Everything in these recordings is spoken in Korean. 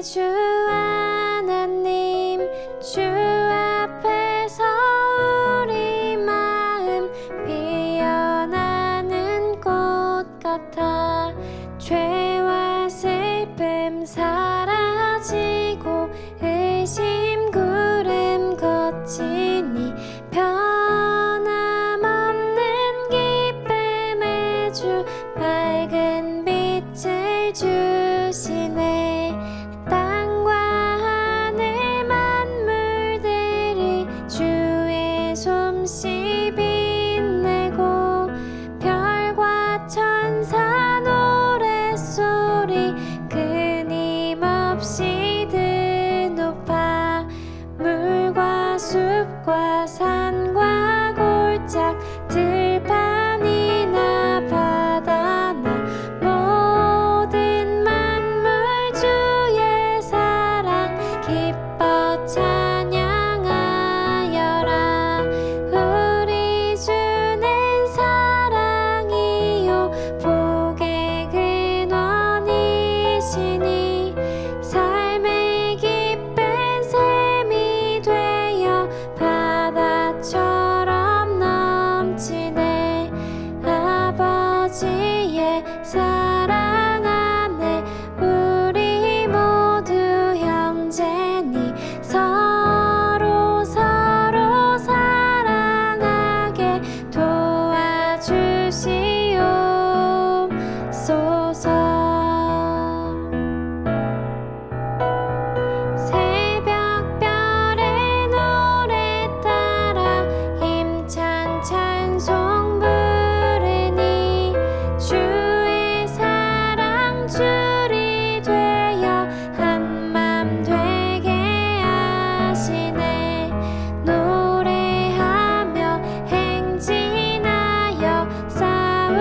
주 하나님, 주 앞에서 우리 마음 피어나는 꽃 같아. 죄와 슬픔 사라지고 의심 구름 거치니 변함없는 기쁨의 주 밝은 빛을 주시네. 땅과 하늘 만물들이 주의 솜씨 빛내고 별과 천사 노랫소리 끊임없이 드높아. 물과 숲과 산과 골짝 들판이나 바다나 모든 만물 주의 사랑 기뻐 찬양하여라. 우리 주는 사랑이요 복의 근원이시니 삶의 기쁜 샘이 되어 바다처럼 넘치네. 아버지의 사랑 안에 우리 모두 형제니 서로 사랑하게 도와주시옵소서. 새벽별의 노래 따라 힘찬 찬송 부르니 주의 사랑 줄이 되어 한맘 되게 하시네. 노래하며 행진하여 싸울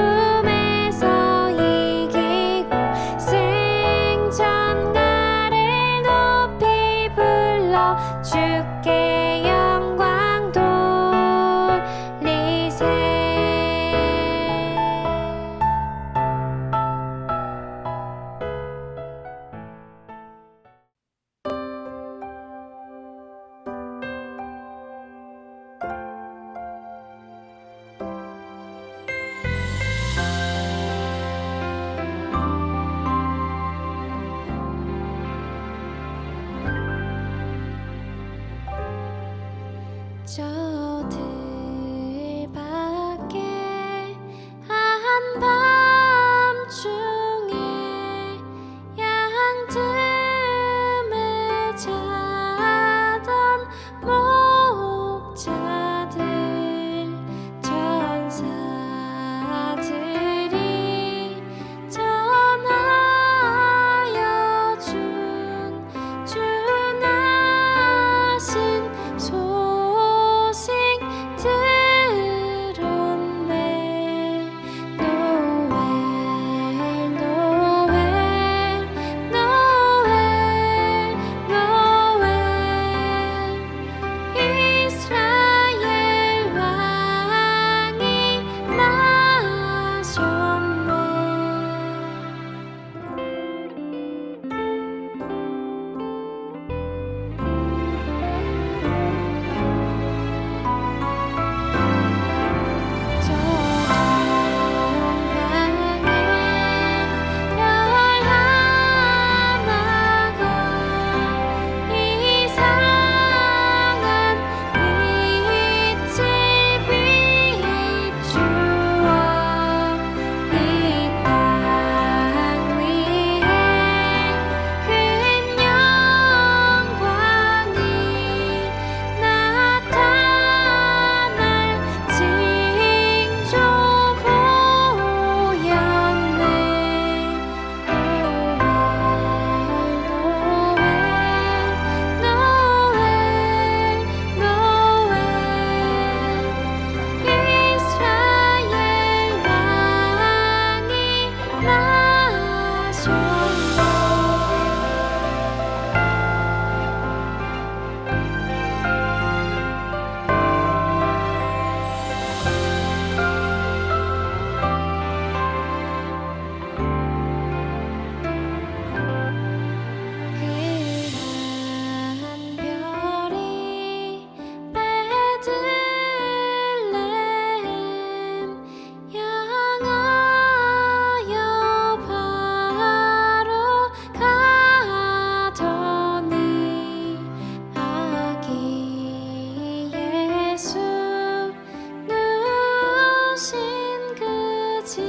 그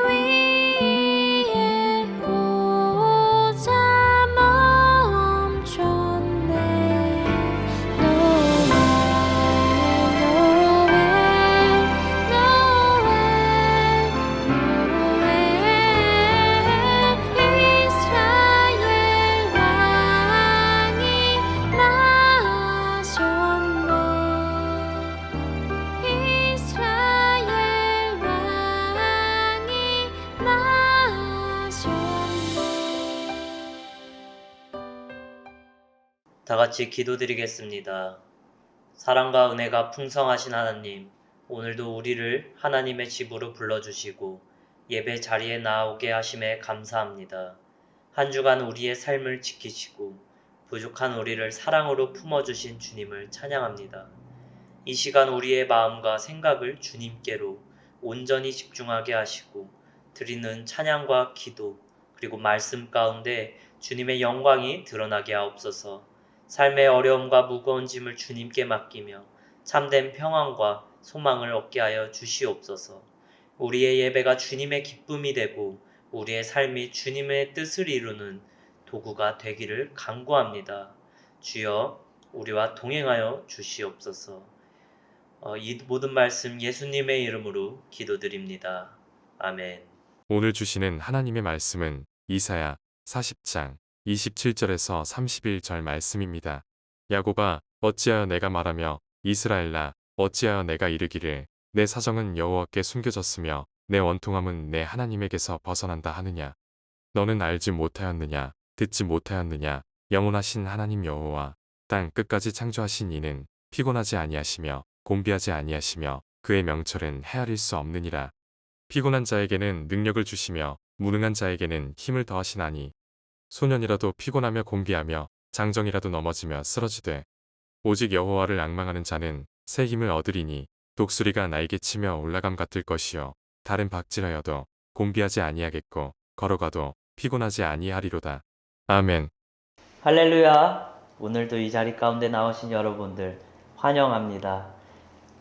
위에 보자 멈췄네. 노엘 노엘 노엘 노엘 이스라엘 왕이 나셨네. 이스라엘 왕이 나셨네. 다 같이 기도드리겠습니다. 사랑과 은혜가 풍성하신 하나님, 오늘도 우리를 하나님의 집으로 불러주시고 예배 자리에 나오게 하심에 감사합니다. 한 주간 우리의 삶을 지키시고 부족한 우리를 사랑으로 품어주신 주님을 찬양합니다. 이 시간 우리의 마음과 생각을 주님께로 온전히 집중하게 하시고 드리는 찬양과 기도 그리고 말씀 가운데 주님의 영광이 드러나게 하옵소서. 삶의 어려움과 무거운 짐을 주님께 맡기며 참된 평안과 소망을 얻게 하여 주시옵소서. 우리의 예배가 주님의 기쁨이 되고 우리의 삶이 주님의 뜻을 이루는 도구가 되기를 간구합니다. 주여 우리와 동행하여 주시옵소서. 이 모든 말씀 예수님의 이름으로 기도드립니다. 아멘. 오늘 주시는 하나님의 말씀은 이사야 40장 27절에서 31절 말씀입니다. 야곱아, 어찌하여 내가 말하며 이스라엘아, 어찌하여 내가 이르기를 내 사정은 여호와께 숨겨졌으며 내 원통함은 내 하나님에게서 벗어난다 하느냐. 너는 알지 못하였느냐, 듣지 못하였느냐. 영원하신 하나님 여호와 땅 끝까지 창조하신 이는 피곤하지 아니하시며 곤비하지 아니하시며 그의 명철은 헤아릴 수 없느니라. 피곤한 자에게는 능력을 주시며 무능한 자에게는 힘을 더하시나니 소년이라도 피곤하며 곤비하며 장정이라도 넘어지며 쓰러지되 오직 여호와를 앙망하는 자는 새 힘을 얻으리니 독수리가 날개치며 올라감 같을 것이요 다른 박질하여도 곤비하지 아니하겠고 걸어가도 피곤하지 아니하리로다. 아멘. 할렐루야. 오늘도 이 자리 가운데 나오신 여러분들 환영합니다.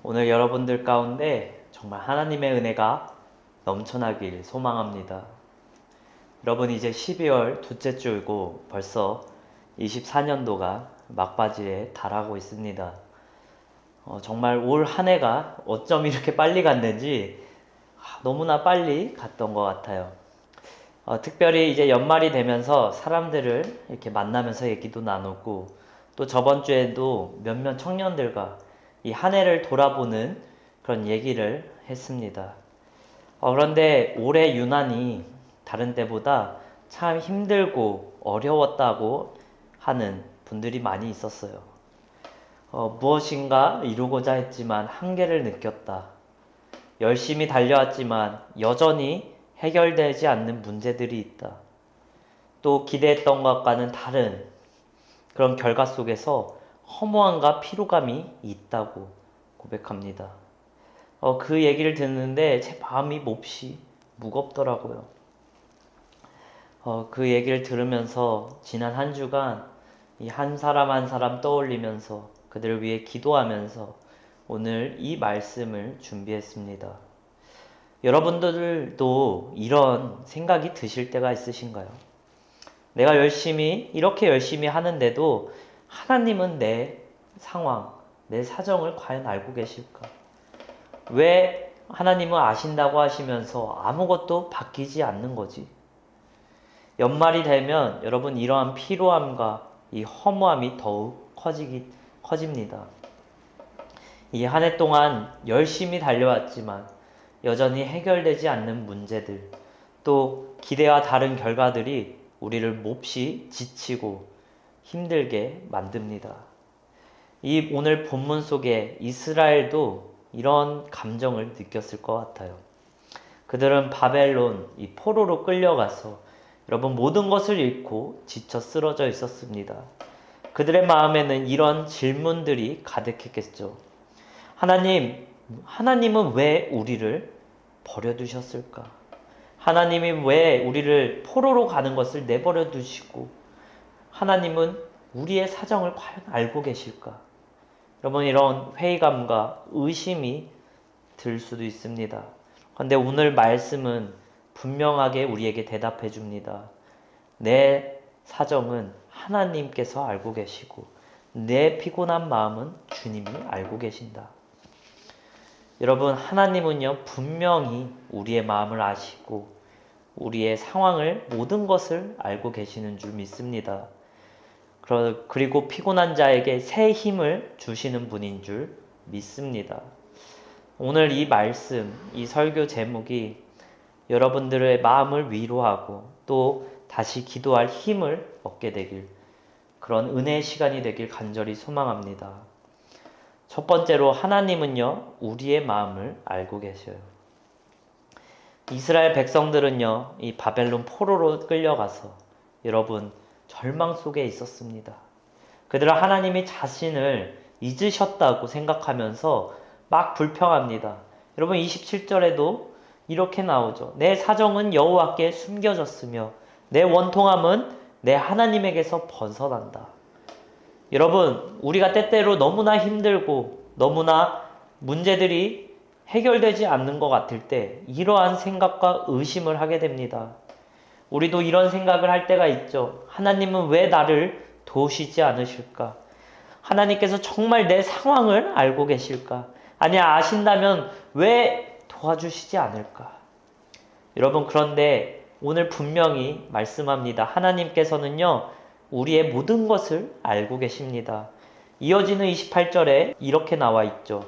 오늘 여러분들 가운데 정말 하나님의 은혜가 넘쳐나길 소망합니다. 여러분 이제 12월 둘째 주이고 벌써 24년도가 막바지에 달하고 있습니다. 정말 올 한 해가 어쩜 이렇게 빨리 갔는지 너무나 빨리 갔던 것 같아요. 특별히 이제 연말이 되면서 사람들을 이렇게 만나면서 얘기도 나누고 또 저번 주에도 몇몇 청년들과 이 한 해를 돌아보는 그런 얘기를 했습니다. 그런데 올해 유난히 다른 때보다 참 힘들고 어려웠다고 하는 분들이 많이 있었어요. 무엇인가 이루고자 했지만 한계를 느꼈다. 열심히 달려왔지만 여전히 해결되지 않는 문제들이 있다. 또 기대했던 것과는 다른 그런 결과 속에서 허무함과 피로감이 있다고 고백합니다. 그 얘기를 듣는데 제 마음이 몹시 무겁더라고요. 그 얘기를 들으면서 지난 한 주간 이 한 사람 한 사람 떠올리면서 그들을 위해 기도하면서 오늘 이 말씀을 준비했습니다. 여러분들도 이런 생각이 드실 때가 있으신가요? 내가 이렇게 열심히 하는데도 하나님은 내 상황, 내 사정을 과연 알고 계실까? 왜 하나님은 아신다고 하시면서 아무것도 바뀌지 않는 거지? 연말이 되면 여러분 이러한 피로함과 이 허무함이 더욱 커집니다. 이 한 해 동안 열심히 달려왔지만 여전히 해결되지 않는 문제들, 또 기대와 다른 결과들이 우리를 몹시 지치고 힘들게 만듭니다. 이 오늘 본문 속에 이스라엘도 이런 감정을 느꼈을 것 같아요. 그들은 바벨론, 이 포로로 끌려가서 여러분 모든 것을 잃고 지쳐 쓰러져 있었습니다. 그들의 마음에는 이런 질문들이 가득했겠죠. 하나님은 왜 우리를 버려두셨을까? 하나님이 왜 우리를 포로로 가는 것을 내버려 두시고 하나님은 우리의 사정을 과연 알고 계실까? 여러분 이런 회의감과 의심이 들 수도 있습니다. 그런데 오늘 말씀은 분명하게 우리에게 대답해 줍니다. 내 사정은 하나님께서 알고 계시고 내 피곤한 마음은 주님이 알고 계신다. 여러분, 하나님은요 분명히 우리의 마음을 아시고 우리의 상황을 모든 것을 알고 계시는 줄 믿습니다. 그리고 피곤한 자에게 새 힘을 주시는 분인 줄 믿습니다. 오늘 이 말씀, 이 설교 제목이 여러분들의 마음을 위로하고 또 다시 기도할 힘을 얻게 되길, 그런 은혜의 시간이 되길 간절히 소망합니다. 첫 번째로 하나님은요 우리의 마음을 알고 계셔요. 이스라엘 백성들은요 이 바벨론 포로로 끌려가서 여러분 절망 속에 있었습니다. 그들은 하나님이 자신을 잊으셨다고 생각하면서 막 불평합니다. 여러분 27절에도 이렇게 나오죠. 내 사정은 여호와께 숨겨졌으며 내 원통함은 내 하나님에게서 벗어난다. 여러분, 우리가 때때로 너무나 힘들고 너무나 문제들이 해결되지 않는 것 같을 때 이러한 생각과 의심을 하게 됩니다. 우리도 이런 생각을 할 때가 있죠. 하나님은 왜 나를 도우시지 않으실까? 하나님께서 정말 내 상황을 알고 계실까? 아니, 아신다면 왜 도와주시지 않을까? 여러분, 그런데 오늘 분명히 말씀합니다. 하나님께서는요 우리의 모든 것을 알고 계십니다. 이어지는 28절에 이렇게 나와 있죠.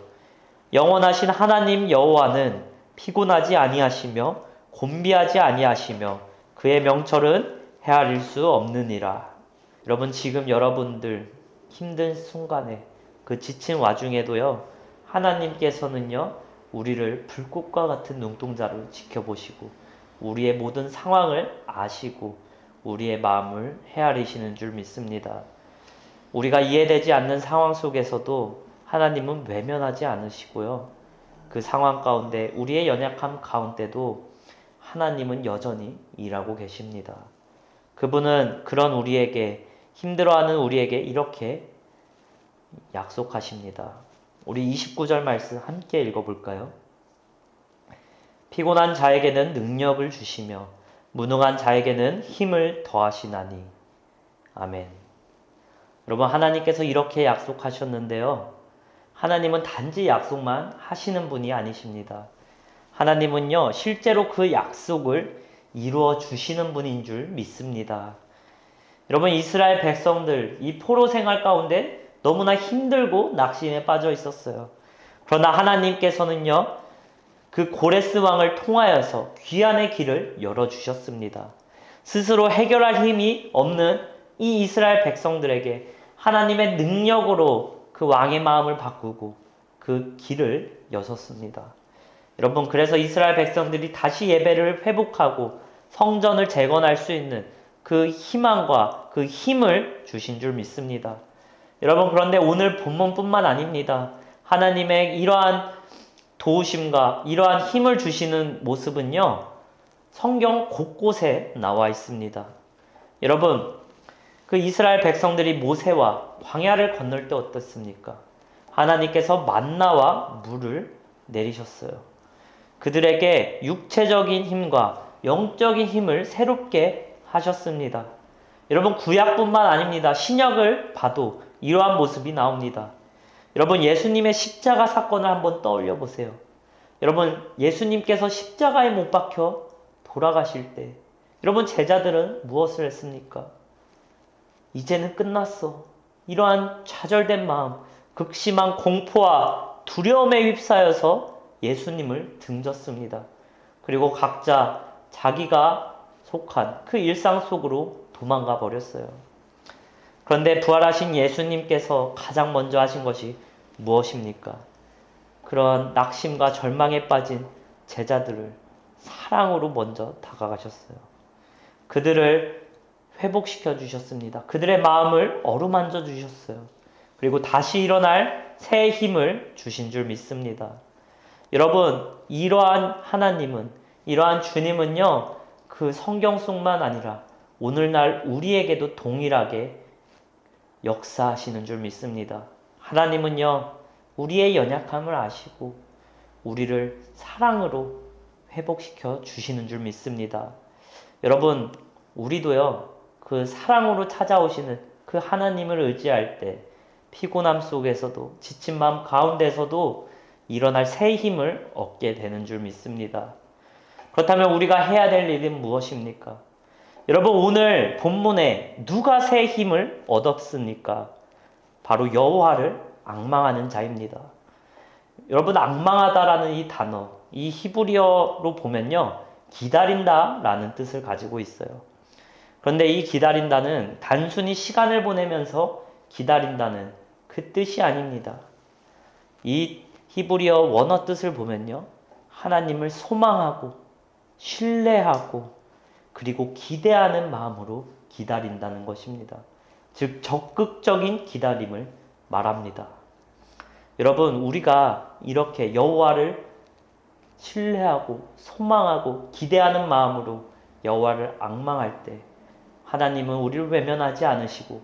영원하신 하나님 여호와는 피곤하지 아니하시며 곤비하지 아니하시며 그의 명철은 헤아릴 수 없느니라. 여러분, 지금 여러분들 힘든 순간에 그 지친 와중에도요 하나님께서는요 우리를 불꽃과 같은 눈동자로 지켜보시고 우리의 모든 상황을 아시고 우리의 마음을 헤아리시는 줄 믿습니다. 우리가 이해되지 않는 상황 속에서도 하나님은 외면하지 않으시고요. 그 상황 가운데 우리의 연약함 가운데도 하나님은 여전히 일하고 계십니다. 그분은 그런 우리에게, 힘들어하는 우리에게 이렇게 약속하십니다. 우리 29절 말씀 함께 읽어볼까요? 피곤한 자에게는 능력을 주시며 무능한 자에게는 힘을 더하시나니. 아멘. 여러분, 하나님께서 이렇게 약속하셨는데요. 하나님은 단지 약속만 하시는 분이 아니십니다. 하나님은요 실제로 그 약속을 이루어 주시는 분인 줄 믿습니다. 여러분, 이스라엘 백성들 이 포로 생활 가운데 너무나 힘들고 낙심에 빠져 있었어요. 그러나 하나님께서는요 그 고레스 왕을 통하여서 귀환의 길을 열어주셨습니다. 스스로 해결할 힘이 없는 이 이스라엘 백성들에게 하나님의 능력으로 그 왕의 마음을 바꾸고 그 길을 여셨습니다. 여러분, 그래서 이스라엘 백성들이 다시 예배를 회복하고 성전을 재건할 수 있는 그 희망과 그 힘을 주신 줄 믿습니다. 여러분, 그런데 오늘 본문뿐만 아닙니다. 하나님의 이러한 도우심과 이러한 힘을 주시는 모습은요 성경 곳곳에 나와 있습니다. 여러분, 그 이스라엘 백성들이 모세와 광야를 건널 때 어떻습니까? 하나님께서 만나와 물을 내리셨어요. 그들에게 육체적인 힘과 영적인 힘을 새롭게 하셨습니다. 여러분, 구약뿐만 아닙니다. 신약을 봐도 이러한 모습이 나옵니다. 여러분, 예수님의 십자가 사건을 한번 떠올려 보세요. 여러분, 예수님께서 십자가에 못 박혀 돌아가실 때 여러분, 제자들은 무엇을 했습니까? 이제는 끝났어. 이러한 좌절된 마음, 극심한 공포와 두려움에 휩싸여서 예수님을 등졌습니다. 그리고 각자 자기가 속한 그 일상 속으로 도망가 버렸어요. 그런데 부활하신 예수님께서 가장 먼저 하신 것이 무엇입니까? 그런 낙심과 절망에 빠진 제자들을 사랑으로 먼저 다가가셨어요. 그들을 회복시켜 주셨습니다. 그들의 마음을 어루만져 주셨어요. 그리고 다시 일어날 새 힘을 주신 줄 믿습니다. 여러분, 이러한 하나님은, 이러한 주님은요 그 성경 속만 아니라 오늘날 우리에게도 동일하게 역사하시는 줄 믿습니다. 하나님은요 우리의 연약함을 아시고 우리를 사랑으로 회복시켜 주시는 줄 믿습니다. 여러분, 우리도요, 그 사랑으로 찾아오시는 그 하나님을 의지할 때 피곤함 속에서도 지친 마음 가운데서도 일어날 새 힘을 얻게 되는 줄 믿습니다. 그렇다면 우리가 해야 될 일은 무엇입니까? 여러분, 오늘 본문에 누가 새 힘을 얻었습니까? 바로 여호와를 앙망하는 자입니다. 여러분, 앙망하다라는 이 단어, 이 히브리어로 보면요, 기다린다라는 뜻을 가지고 있어요. 그런데 이 기다린다는 단순히 시간을 보내면서 기다린다는 그 뜻이 아닙니다. 이 히브리어 원어 뜻을 보면요, 하나님을 소망하고 신뢰하고 그리고 기대하는 마음으로 기다린다는 것입니다. 즉 적극적인 기다림을 말합니다. 여러분, 우리가 이렇게 여호와를 신뢰하고 소망하고 기대하는 마음으로 여호와를 앙망할 때 하나님은 우리를 외면하지 않으시고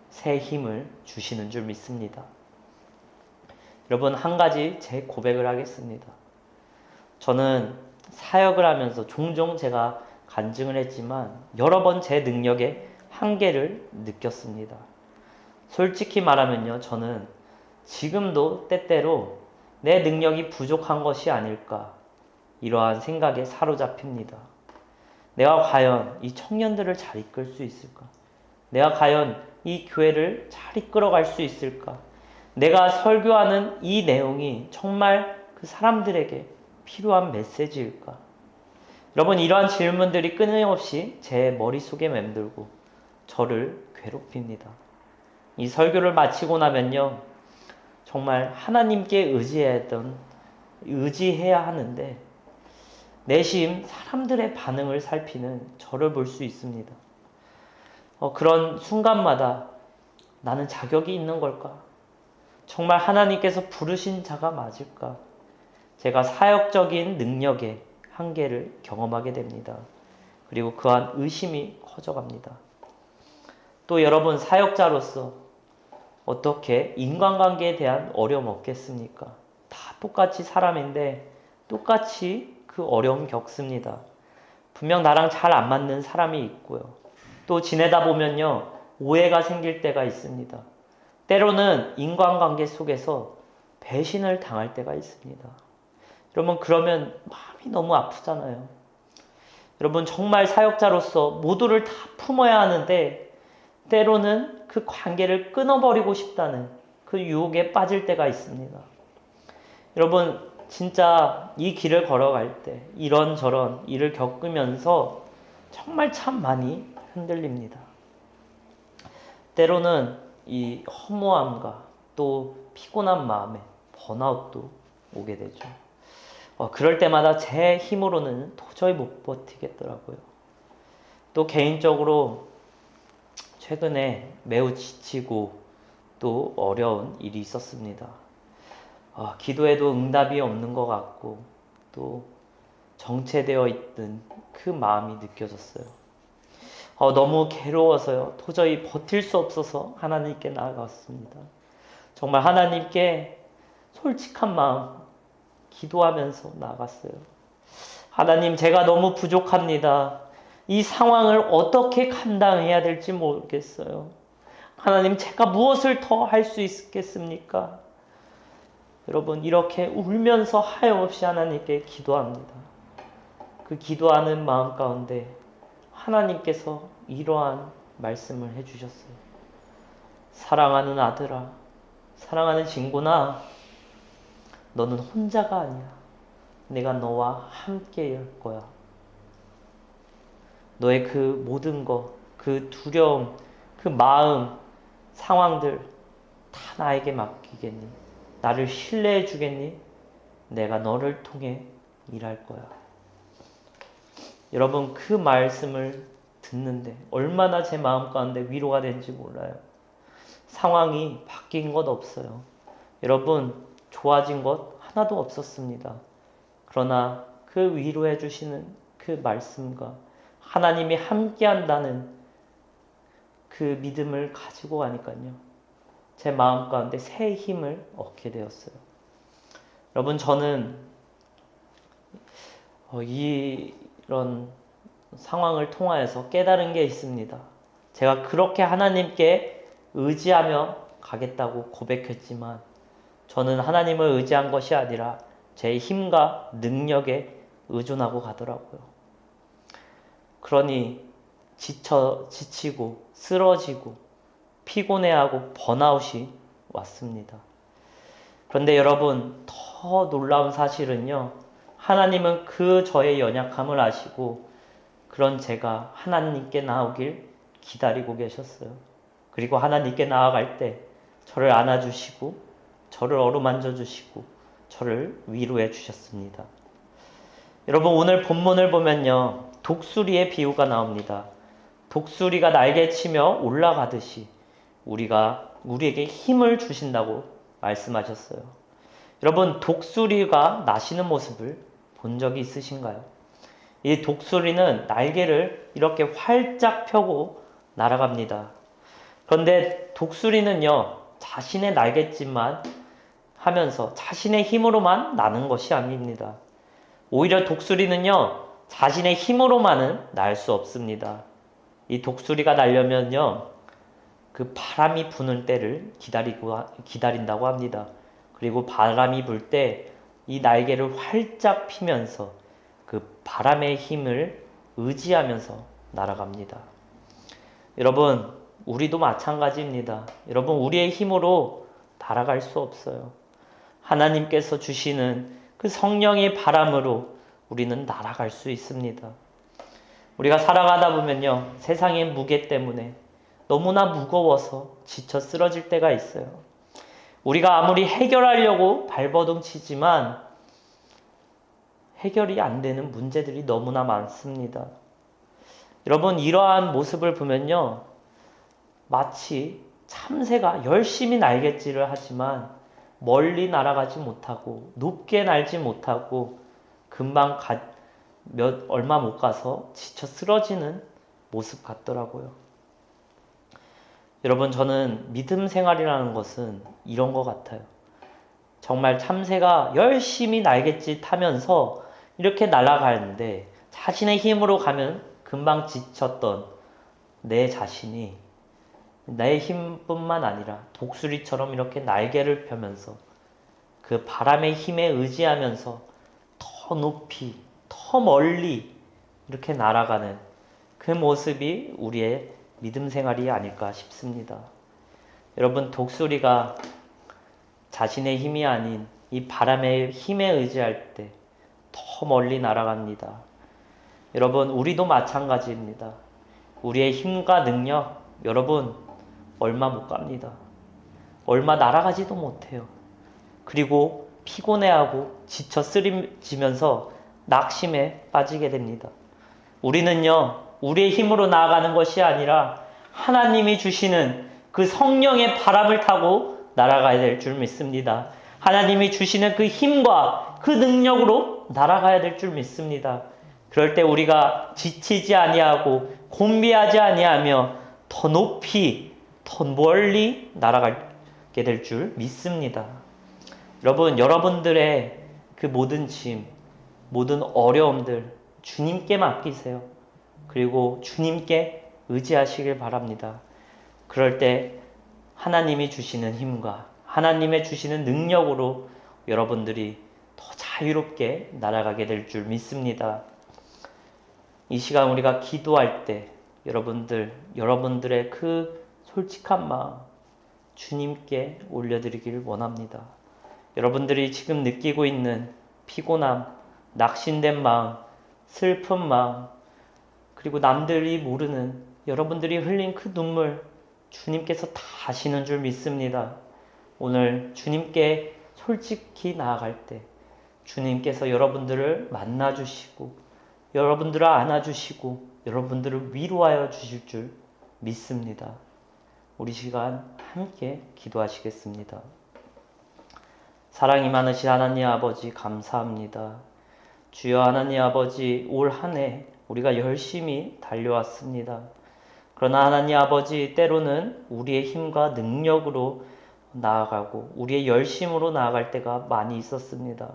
새 힘을 주시는 줄 믿습니다. 여러분, 한 가지 제 고백을 하겠습니다. 저는 사역을 하면서 종종 제가 간증을 했지만 여러 번 제 능력의 한계를 느꼈습니다. 솔직히 말하면요, 저는 지금도 때때로 내 능력이 부족한 것이 아닐까 이러한 생각에 사로잡힙니다. 내가 과연 이 청년들을 잘 이끌 수 있을까? 내가 과연 이 교회를 잘 이끌어갈 수 있을까? 내가 설교하는 이 내용이 정말 그 사람들에게 필요한 메시지일까? 여러분, 이러한 질문들이 끊임없이 제 머릿속에 맴돌고 저를 괴롭힙니다. 이 설교를 마치고 나면요, 정말 하나님께 의지해야 하는데 내심 사람들의 반응을 살피는 저를 볼 수 있습니다. 그런 순간마다 나는 자격이 있는 걸까? 정말 하나님께서 부르신 자가 맞을까? 제가 사역적인 능력의 한계를 경험하게 됩니다. 그리고 그한 의심이 커져갑니다. 또 여러분, 사역자로서 어떻게 인간관계에 대한 어려움 없겠습니까? 다 똑같이 사람인데 똑같이 그 어려움 겪습니다. 분명 나랑 잘 안 맞는 사람이 있고요. 또 지내다 보면요, 오해가 생길 때가 있습니다. 때로는 인간관계 속에서 배신을 당할 때가 있습니다. 여러분, 그러면 마음이 너무 아프잖아요. 여러분, 정말 사역자로서 모두를 다 품어야 하는데 때로는 그 관계를 끊어버리고 싶다는 그 유혹에 빠질 때가 있습니다. 여러분, 진짜 이 길을 걸어갈 때 이런저런 일을 겪으면서 정말 참 많이 흔들립니다. 때로는 이 허무함과 또 피곤한 마음에 번아웃도 오게 되죠. 그럴 때마다 제 힘으로는 도저히 못 버티겠더라고요. 또 개인적으로 최근에 매우 지치고 또 어려운 일이 있었습니다. 기도해도 응답이 없는 것 같고 또 정체되어 있던 그 마음이 느껴졌어요. 너무 괴로워서요. 도저히 버틸 수 없어서 하나님께 나아갔습니다. 정말 하나님께 솔직한 마음 기도하면서 나아갔어요. 하나님, 제가 너무 부족합니다. 이 상황을 어떻게 감당해야 될지 모르겠어요. 하나님, 제가 무엇을 더 할 수 있겠습니까? 여러분, 이렇게 울면서 하염없이 하나님께 기도합니다. 그 기도하는 마음 가운데 하나님께서 이러한 말씀을 해주셨어요. 사랑하는 아들아, 사랑하는 친구나, 너는 혼자가 아니야. 내가 너와 함께 할 거야. 너의 그 모든 것, 그 두려움, 그 마음, 상황들 다 나에게 맡기겠니? 나를 신뢰해 주겠니? 내가 너를 통해 일할 거야. 여러분, 그 말씀을 듣는데 얼마나 제 마음 가운데 위로가 되는지 몰라요. 상황이 바뀐 것 없어요. 여러분, 좋아진 것 하나도 없었습니다. 그러나 그 위로해 주시는 그 말씀과 하나님이 함께 한다는 그 믿음을 가지고 가니까요, 제 마음 가운데 새 힘을 얻게 되었어요. 여러분, 저는 이런 상황을 통하여서 깨달은 게 있습니다. 제가 그렇게 하나님께 의지하며 가겠다고 고백했지만 저는 하나님을 의지한 것이 아니라 제 힘과 능력에 의존하고 가더라고요. 그러니 지치고 쓰러지고 피곤해하고 번아웃이 왔습니다. 그런데 여러분, 더 놀라운 사실은요, 하나님은 그 저의 연약함을 아시고 그런 제가 하나님께 나오길 기다리고 계셨어요. 그리고 하나님께 나아갈 때 저를 안아주시고 저를 어루만져 주시고 저를 위로해 주셨습니다. 여러분, 오늘 본문을 보면요, 독수리의 비유가 나옵니다. 독수리가 날개치며 올라가듯이 우리에게 힘을 주신다고 말씀하셨어요. 여러분, 독수리가 나시는 모습을 본 적이 있으신가요? 이 독수리는 날개를 이렇게 활짝 펴고 날아갑니다. 그런데 독수리는요, 자신의 날갯짓만 하면서 자신의 힘으로만 나는 것이 아닙니다. 오히려 독수리는요, 자신의 힘으로만은 날 수 없습니다. 이 독수리가 날려면요, 그 바람이 부는 때를 기다린다고 합니다. 그리고 바람이 불 때 이 날개를 활짝 피면서 그 바람의 힘을 의지하면서 날아갑니다. 여러분, 우리도 마찬가지입니다. 여러분, 우리의 힘으로 날아갈 수 없어요. 하나님께서 주시는 그 성령의 바람으로 우리는 날아갈 수 있습니다. 우리가 살아가다 보면요, 세상의 무게 때문에 너무나 무거워서 지쳐 쓰러질 때가 있어요. 우리가 아무리 해결하려고 발버둥 치지만 해결이 안 되는 문제들이 너무나 많습니다. 여러분, 이러한 모습을 보면요, 마치 참새가 열심히 날갯질을 하지만 멀리 날아가지 못하고 높게 날지 못하고 금방 얼마 못 가서 지쳐 쓰러지는 모습 같더라고요. 여러분, 저는 믿음 생활이라는 것은 이런 것 같아요. 정말 참새가 열심히 날갯짓 하면서 이렇게 날아가는데 자신의 힘으로 가면 금방 지쳤던 내 자신이 내 힘뿐만 아니라 독수리처럼 이렇게 날개를 펴면서 그 바람의 힘에 의지하면서 더 높이, 더 멀리 이렇게 날아가는 그 모습이 우리의 믿음 생활이 아닐까 싶습니다. 여러분, 독수리가 자신의 힘이 아닌 이 바람의 힘에 의지할 때 더 멀리 날아갑니다. 여러분, 우리도 마찬가지입니다. 우리의 힘과 능력, 여러분, 얼마 못 갑니다. 얼마 날아가지도 못해요. 그리고 피곤해하고 지쳐 쓰러지면서 낙심에 빠지게 됩니다. 우리는요, 우리의 힘으로 나아가는 것이 아니라 하나님이 주시는 그 성령의 바람을 타고 날아가야 될 줄 믿습니다. 하나님이 주시는 그 힘과 그 능력으로 날아가야 될 줄 믿습니다. 그럴 때 우리가 지치지 아니하고 곤비하지 아니하며 더 높이, 더 멀리 날아가게 될 줄 믿습니다. 여러분, 여러분들의 그 모든 짐, 모든 어려움들 주님께 맡기세요. 그리고 주님께 의지하시길 바랍니다. 그럴 때 하나님이 주시는 힘과 하나님의 주시는 능력으로 여러분들이 더 자유롭게 날아가게 될 줄 믿습니다. 이 시간 우리가 기도할 때 여러분들의 그 솔직한 마음 주님께 올려드리길 원합니다. 여러분들이 지금 느끼고 있는 피곤함, 낙심된 마음, 슬픈 마음, 그리고 남들이 모르는 여러분들이 흘린 그 눈물 주님께서 다 아시는 줄 믿습니다. 오늘 주님께 솔직히 나아갈 때 주님께서 여러분들을 만나주시고 여러분들을 안아주시고 여러분들을 위로하여 주실 줄 믿습니다. 우리 시간 함께 기도하시겠습니다. 사랑이 많으신 하나님 아버지, 감사합니다. 주여 하나님 아버지, 올 한 해 우리가 열심히 달려왔습니다. 그러나 하나님 아버지, 때로는 우리의 힘과 능력으로 나아가고 우리의 열심으로 나아갈 때가 많이 있었습니다.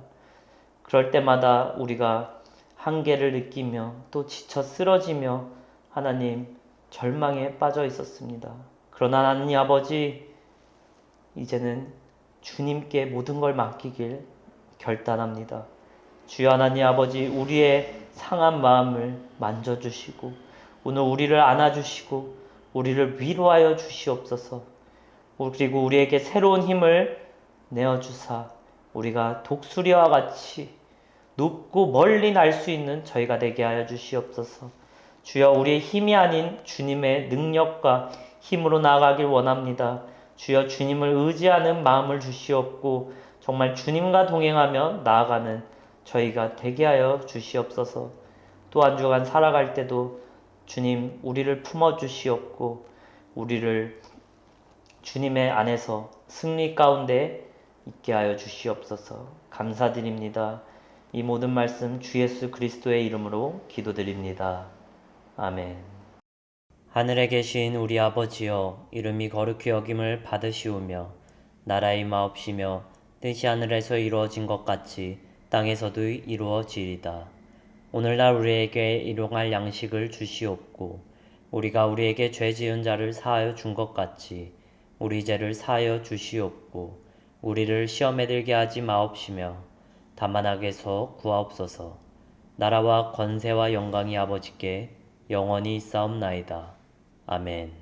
그럴 때마다 우리가 한계를 느끼며 또 지쳐 쓰러지며 하나님 절망에 빠져 있었습니다. 그러나 하나님 아버지, 이제는 주님께 모든 걸 맡기길 결단합니다. 주여 하나님 아버지, 우리의 상한 마음을 만져주시고 오늘 우리를 안아주시고 우리를 위로하여 주시옵소서. 그리고 우리에게 새로운 힘을 내어주사 우리가 독수리와 같이 높고 멀리 날 수 있는 저희가 되게 하여 주시옵소서. 주여, 우리의 힘이 아닌 주님의 능력과 힘으로 나아가길 원합니다. 주여, 주님을 의지하는 마음을 주시옵고 정말 주님과 동행하며 나아가는 저희가 되게 하여 주시옵소서. 또 한 주간 살아갈 때도 주님 우리를 품어주시옵고 우리를 주님의 안에서 승리 가운데 있게 하여 주시옵소서. 감사드립니다. 이 모든 말씀 주 예수 그리스도의 이름으로 기도드립니다. 아멘. 하늘에 계신 우리 아버지여, 이름이 거룩히 여김을 받으시오며 나라의 마옵시며 뜻이 하늘에서 이루어진 것 같이 땅에서도 이루어지리다. 오늘날 우리에게 일용할 양식을 주시옵고 우리가 우리에게 죄 지은 자를 사하여 준 것 같이 우리 죄를 사하여 주시옵고 우리를 시험에 들게 하지 마옵시며 다만 악에서 구하옵소서. 나라와 권세와 영광이 아버지께 영원히 있사옵나이다. 아멘.